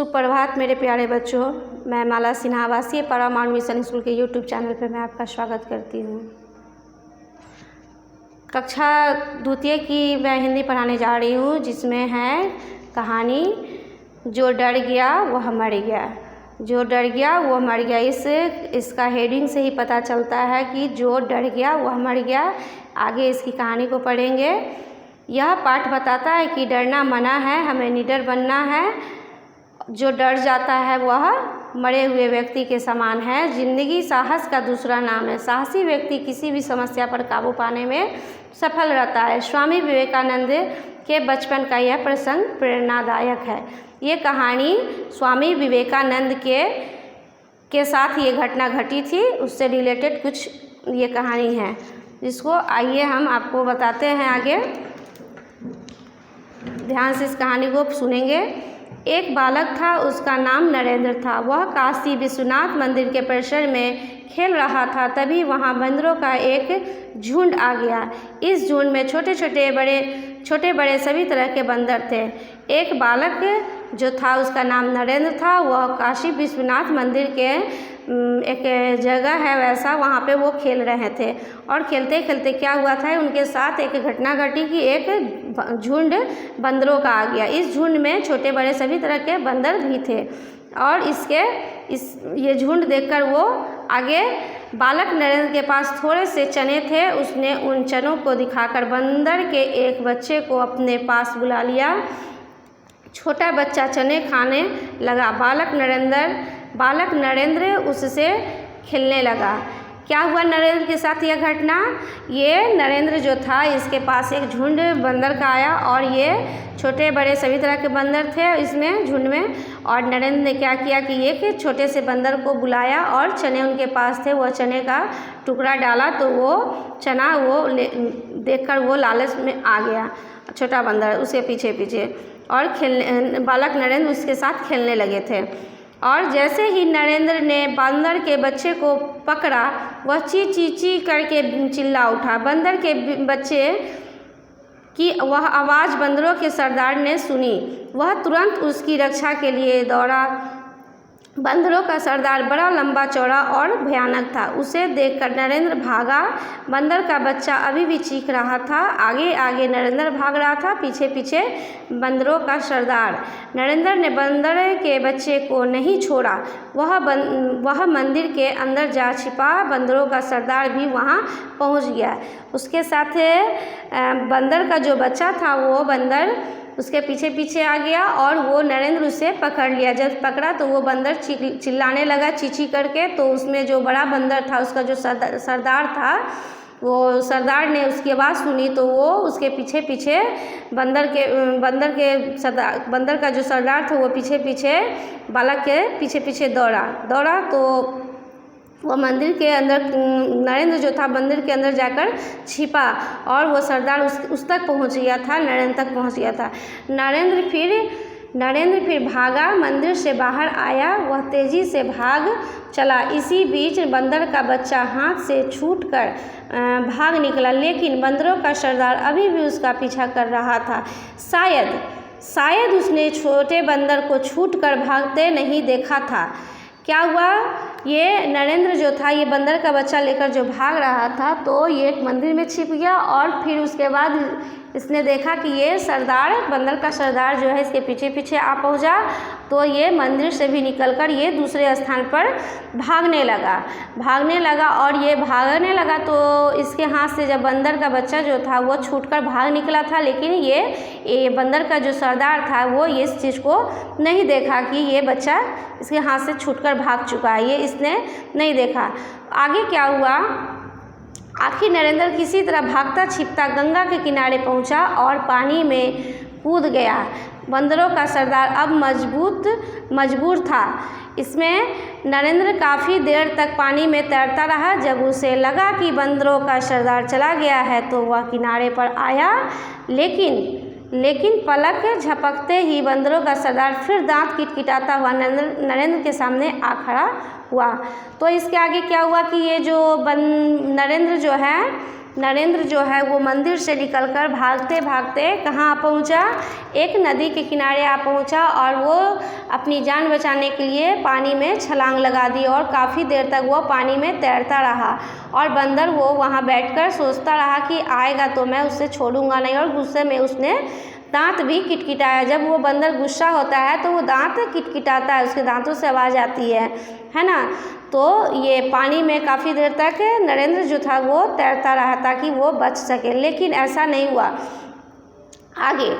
सुप्रभात मेरे प्यारे बच्चों। मैं माला सिन्हा आवासीय परमाणु मिशन स्कूल के यूट्यूब चैनल पर मैं आपका स्वागत करती हूँ। कक्षा द्वितीय की मैं हिंदी पढ़ाने जा रही हूँ, जिसमें है कहानी जो डर गया वह मर गया। जो डर गया वह मर गया। इसका हेडिंग से ही पता चलता है कि जो डर गया वह मर गया। आगे इसकी कहानी को पढ़ेंगे। यह पाठ बताता है कि डरना मना है, हमें निडर बनना है। जो डर जाता है वह मरे हुए व्यक्ति के समान है। जिंदगी साहस का दूसरा नाम है। साहसी व्यक्ति किसी भी समस्या पर काबू पाने में सफल रहता है। स्वामी विवेकानंद के बचपन का यह प्रसंग प्रेरणादायक है। ये कहानी स्वामी विवेकानंद के साथ ये घटना घटी थी, उससे रिलेटेड कुछ ये कहानी है, जिसको आइए हम आपको बताते हैं। आगे ध्यान से इस कहानी को सुनेंगे। एक बालक था, उसका नाम नरेंद्र था। वह काशी विश्वनाथ मंदिर के परिसर में खेल रहा था। तभी वहां बंदरों का एक झुंड आ गया। इस झुंड में छोटे बड़े सभी तरह के बंदर थे। एक बालक जो था, उसका नाम नरेंद्र था। वह काशी विश्वनाथ मंदिर के एक जगह है वैसा, वहाँ पे वो खेल रहे थे। और खेलते खेलते क्या हुआ था, उनके साथ एक घटना घटी कि एक झुंड बंदरों का आ गया। इस झुंड में छोटे बड़े सभी तरह के बंदर भी थे। और ये झुंड देखकर वो आगे, बालक नरेंद्र के पास थोड़े से चने थे। उसने उन चनों को दिखाकर बंदर के एक बच्चे को अपने पास बुला लिया। छोटा बच्चा चने खाने लगा। बालक नरेंद्र उससे खेलने लगा। क्या हुआ नरेंद्र के साथ यह घटना? ये नरेंद्र जो था, इसके पास एक झुंड बंदर का आया और ये छोटे बड़े सभी तरह के बंदर थे इसमें झुंड में। और नरेंद्र ने क्या किया कि एक छोटे से बंदर को बुलाया और चने उनके पास थे, वह चने का टुकड़ा डाला तो वो चना देखकर वो लालच में आ गया, छोटा बंदर उसके पीछे पीछे। और बालक नरेंद्र उसके साथ खेलने लगे थे। और जैसे ही नरेंद्र ने बंदर के बच्चे को पकड़ा, वह ची ची ची करके चिल्ला उठा। बंदर के बच्चे की वह आवाज़ बंदरों के सरदार ने सुनी। वह तुरंत उसकी रक्षा के लिए दौड़ा। बंदरों का सरदार बड़ा लंबा चौड़ा और भयानक था। उसे देखकर नरेंद्र भागा। बंदर का बच्चा अभी भी चीख रहा था। आगे आगे नरेंद्र भाग रहा था, पीछे पीछे बंदरों का सरदार। नरेंद्र ने बंदर के बच्चे को नहीं छोड़ा। वह मंदिर के अंदर जा छिपा। बंदरों का सरदार भी वहां पहुंच गया। उसके साथ बंदर का जो बच्चा था, वो बंदर उसके पीछे पीछे आ गया और वो नरेंद्र उसे पकड़ लिया। जब पकड़ा तो वो बंदर चिल्लाने लगा चींची करके। तो उसमें जो बड़ा बंदर था, उसका जो सरदार था, वो सरदार ने उसकी आवाज़ सुनी तो वो उसके पीछे पीछे बंदर का जो सरदार था, वो पीछे पीछे बालक के पीछे पीछे दौड़ा तो वह मंदिर के अंदर, नरेंद्र जो था मंदिर के अंदर जाकर छिपा और वो सरदार उस तक पहुंच गया था, नरेंद्र तक पहुंच गया था। नरेंद्र फिर भागा, मंदिर से बाहर आया। वह तेजी से भाग चला। इसी बीच बंदर का बच्चा हाथ से छूटकर भाग निकला, लेकिन बंदरों का सरदार अभी भी उसका पीछा कर रहा था। शायद उसने छोटे बंदर को छूटकर भागते नहीं देखा था। क्या हुआ, ये नरेंद्र जो था, ये बंदर का बच्चा लेकर जो भाग रहा था, तो ये एक मंदिर में छिप गया। और फिर उसके बाद इसने देखा कि ये बंदर का सरदार जो है इसके पीछे पीछे आ पहुंचा। तो ये मंदिर से भी निकलकर ये दूसरे स्थान पर भागने लगा और ये भागने लगा तो इसके हाथ से जब बंदर का बच्चा जो था वो छूटकर भाग निकला था, लेकिन ये बंदर का जो सरदार था वो ये इस चीज़ को नहीं देखा कि ये बच्चा इसके हाथ से छूटकर भाग चुका है, ये इसने नहीं देखा। आगे क्या हुआ, आखिर नरेंद्र किसी तरह भागता छिपता गंगा के किनारे पहुंचा और पानी में कूद गया। बंदरों का सरदार अब मजबूर था। इसमें नरेंद्र काफ़ी देर तक पानी में तैरता रहा। जब उसे लगा कि बंदरों का सरदार चला गया है तो वह किनारे पर आया, लेकिन पलक झपकते ही बंदरों का सरदार फिर दांत किटकिटाता हुआ नरेंद्र के सामने आ खड़ा हुआ। तो इसके आगे क्या हुआ कि ये जो नरेंद्र जो है नरेंद्र जो है वो मंदिर से निकलकर भागते भागते कहाँ पहुँचा, एक नदी के किनारे आ पहुँचा और वो अपनी जान बचाने के लिए पानी में छलांग लगा दी और काफ़ी देर तक वो पानी में तैरता रहा। और बंदर वो वहाँ बैठकर सोचता रहा कि आएगा तो मैं उससे छोड़ूंगा नहीं, और गुस्से में उसने दांत भी किटकिटाया। जब वो बंदर गुस्सा होता है तो वो दांत किटकिटाता है, उसके दांतों से आवाज़ आती है ना। तो ये पानी में काफ़ी देर तक नरेंद्र जो था वो तैरता रहा ताकि वो बच सके, लेकिन ऐसा नहीं हुआ आगे।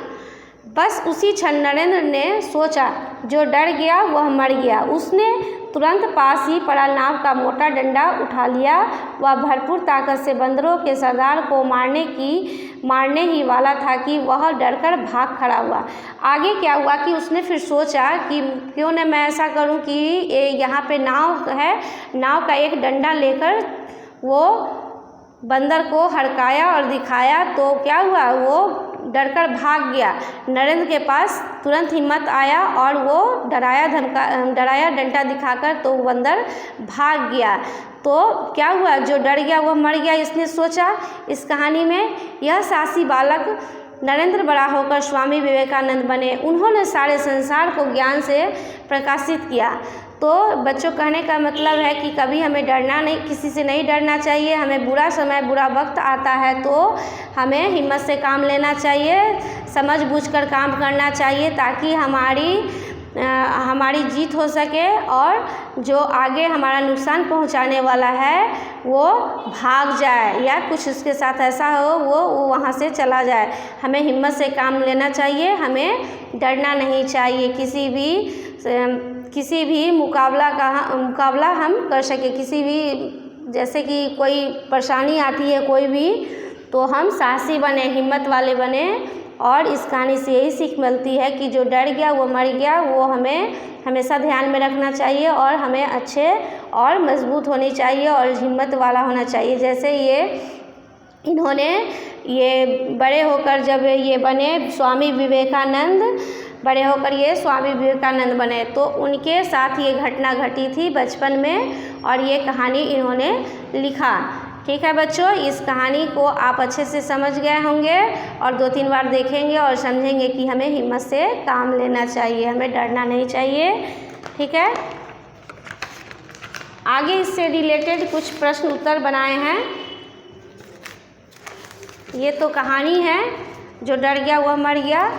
बस उसी क्षण नरेंद्र ने सोचा, जो डर गया वह मर गया। उसने तुरंत पास ही पड़ा नाव का मोटा डंडा उठा लिया। वह भरपूर ताकत से बंदरों के सरदार को मारने ही वाला था कि वह डरकर भाग खड़ा हुआ। आगे क्या हुआ कि उसने फिर सोचा कि क्यों न मैं ऐसा करूं कि यहाँ पे नाव है, नाव का एक डंडा लेकर वो बंदर को हड़काया और दिखाया। तो क्या हुआ, वो डरकर भाग गया। नरेंद्र के पास तुरंत हिम्मत आया और वो डराया डंडा दिखाकर तो बंदर भाग गया। तो क्या हुआ, जो डर गया वह मर गया, इसने सोचा। इस कहानी में यह साहसी बालक नरेंद्र बड़ा होकर स्वामी विवेकानंद बने। उन्होंने सारे संसार को ज्ञान से प्रकाशित किया। तो बच्चों, कहने का मतलब है कि कभी हमें डरना नहीं, किसी से नहीं डरना चाहिए। हमें बुरा समय, बुरा वक्त आता है तो हमें हिम्मत से काम लेना चाहिए, समझ बूझकर काम करना चाहिए ताकि हमारी जीत हो सके और जो आगे हमारा नुकसान पहुंचाने वाला है वो भाग जाए या कुछ उसके साथ ऐसा हो वो वहाँ से चला जाए। हमें हिम्मत से काम लेना चाहिए, हमें डरना नहीं चाहिए। किसी भी मुकाबला हम कर सके, किसी भी जैसे कि कोई परेशानी आती है कोई भी, तो हम साहसी बने, हिम्मत वाले बने। और इस कहानी से यही सीख मिलती है कि जो डर गया वो मर गया, वो हमें हमेशा ध्यान में रखना चाहिए और हमें अच्छे और मजबूत होनी चाहिए और हिम्मत वाला होना चाहिए। जैसे इन्होंने बड़े होकर जब ये बने स्वामी विवेकानंद, बड़े होकर ये स्वामी विवेकानंद बने तो उनके साथ ये घटना घटी थी बचपन में और ये कहानी इन्होंने लिखा। ठीक है बच्चों, इस कहानी को आप अच्छे से समझ गए होंगे और 2-3 बार देखेंगे और समझेंगे कि हमें हिम्मत से काम लेना चाहिए, हमें डरना नहीं चाहिए। ठीक है, आगे इससे रिलेटेड कुछ प्रश्न उत्तर बनाए हैं। ये तो कहानी है, जो डर गया वह मर गया,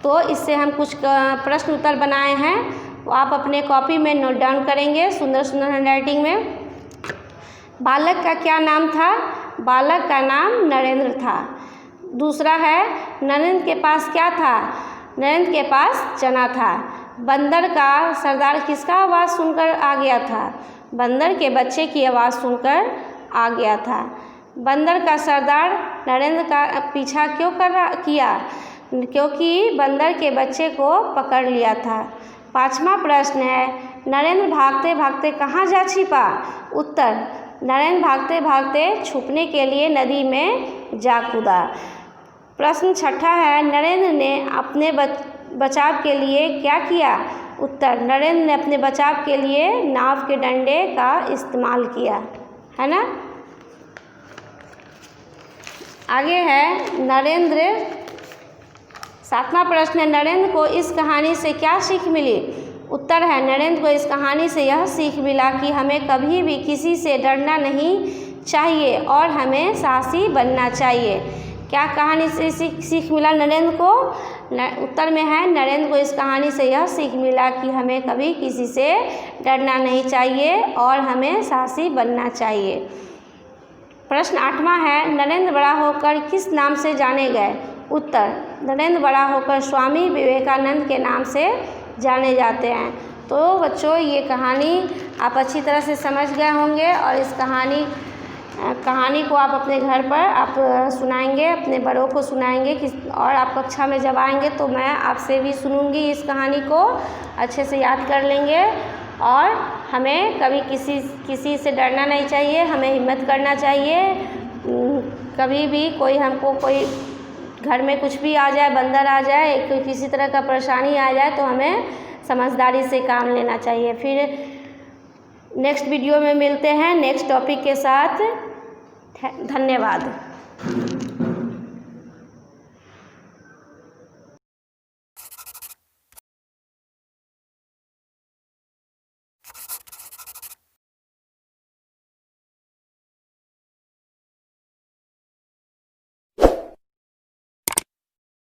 तो इससे हम कुछ प्रश्न उत्तर बनाए हैं, वो आप अपने कॉपी में नोट डाउन करेंगे सुंदर सुंदर हैंडराइटिंग में। बालक का क्या नाम था? बालक का नाम नरेंद्र था। दूसरा है, नरेंद्र के पास क्या था? नरेंद्र के पास चना था। बंदर का सरदार किसका आवाज़ सुनकर आ गया था? बंदर के बच्चे की आवाज़ सुनकर आ गया था। बंदर का सरदार नरेंद्र का पीछा क्यों किया? क्योंकि बंदर के बच्चे को पकड़ लिया था। 5वां प्रश्न है, नरेंद्र भागते भागते कहाँ जा छिपा? उत्तर, नरेंद्र भागते भागते छुपने के लिए नदी में जा कूदा। प्रश्न 6 है, नरेंद्र ने अपने बचाव के लिए क्या किया? उत्तर, नरेंद्र ने अपने बचाव के लिए नाव के डंडे का इस्तेमाल किया, है ना। आगे है नरेंद्र। 7वां प्रश्न है, नरेंद्र को इस कहानी से क्या सीख मिली? उत्तर है, नरेंद्र को इस कहानी से यह सीख मिला कि हमें कभी भी किसी से डरना नहीं चाहिए और हमें साहसी बनना चाहिए। क्या कहानी से सीख मिला नरेंद्र को? उत्तर में है, नरेंद्र को इस कहानी से यह सीख मिला कि हमें कभी किसी से डरना नहीं चाहिए और हमें साहसी बनना चाहिए। प्रश्न 8वां है, नरेंद्र बड़ा होकर किस नाम से जाने गए? उत्तर, नरेंद्र बड़ा होकर स्वामी विवेकानंद के नाम से जाने जाते हैं। तो बच्चों, ये कहानी आप अच्छी तरह से समझ गए होंगे और इस कहानी को आप अपने घर पर आप सुनाएंगे, अपने बड़ों को सुनाएंगे और आप कक्षा में जब आएंगे तो मैं आपसे भी सुनूंगी। इस कहानी को अच्छे से याद कर लेंगे और हमें कभी किसी से डरना नहीं चाहिए, हमें हिम्मत करना चाहिए। कभी भी कोई घर में कुछ भी आ जाए, बंदर आ जाए, किसी तरह का परेशानी आ जाए तो हमें समझदारी से काम लेना चाहिए। फिर नेक्स्ट वीडियो में मिलते हैं नेक्स्ट टॉपिक के साथ। धन्यवाद।